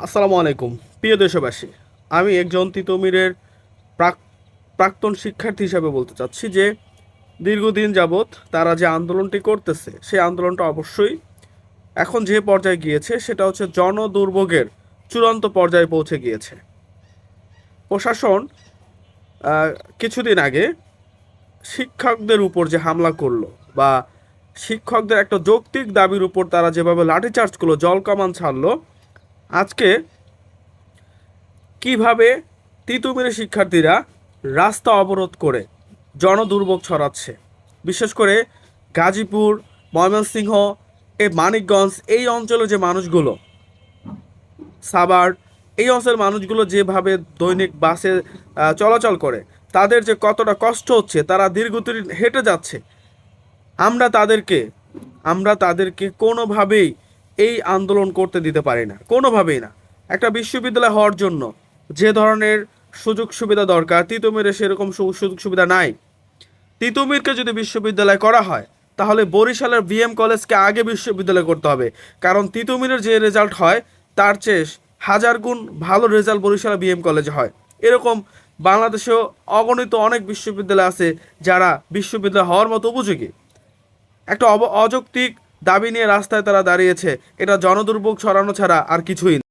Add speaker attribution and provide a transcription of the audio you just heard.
Speaker 1: আসসালামু আলাইকুম প্রিয় দেশবাসী। আমি একজন তিতুমিরের প্রাক্তন শিক্ষার্থী হিসাবে বলতে চাচ্ছি যে দীর্ঘদিন যাবৎ তারা যে আন্দোলনটি করতেছে সেই আন্দোলনটা অবশ্যই এখন যে পর্যায়ে গিয়েছে সেটা হচ্ছে জনদুর্ভোগের চূড়ান্ত পর্যায়ে পৌঁছে গিয়েছে। প্রশাসন আহ, কিছুদিন আগে শিক্ষকদের উপর যে হামলা করলো বা শিক্ষকদের একটা যৌক্তিক দাবির উপর তারা যেভাবে লাঠিচার্জ করলো, জলকামান ছাড়লো, আজকে কিভাবে তিতুমিরের শিক্ষার্থীরা রাস্তা অবরোধ করে জনদুর্ভোগ ছড়াচ্ছে। বিশেষ করে গাজীপুর, ময়মনসিংহ, এই মানিকগঞ্জ এই অঞ্চলের যে মানুষগুলো, সাভার এই অঞ্চলের মানুষগুলো যেভাবে দৈনিক বাসে চলাচল করে, তাদের যে কতটা কষ্ট হচ্ছে, তারা দীর্ঘদিন হেঁটে যাচ্ছে। আমরা তাদেরকে আমরা তাদেরকে কোনোভাবেই এই আন্দোলন করতে দিতে পারি না, কোনোভাবেই না। একটা বিশ্ববিদ্যালয় হওয়ার জন্য যে ধরনের সুযোগ সুবিধা দরকার, তিতুমিরে সেরকম সুযোগ সুবিধা নাই। তিতুমিরকে যদি বিশ্ববিদ্যালয় করা হয়, তাহলে বরিশালের বিএম কলেজকে আগে বিশ্ববিদ্যালয় করতে হবে। কারণ তিতুমিরের যে রেজাল্ট হয় তার চেয়ে হাজার গুণ ভালো রেজাল্ট বরিশালের বিএম কলেজে হয়। এরকম বাংলাদেশেও অগণিত অনেক বিশ্ববিদ্যালয় আছে যারা বিশ্ববিদ্যালয় হওয়ার মতো উপযোগী। একটা অযৌক্তিক দাবি নিয়ে রাস্তায় তারা দাঁড়িয়েছে, এটা জনদুর্ভোগ ছড়ানো ছাড়া আর কিছুই না।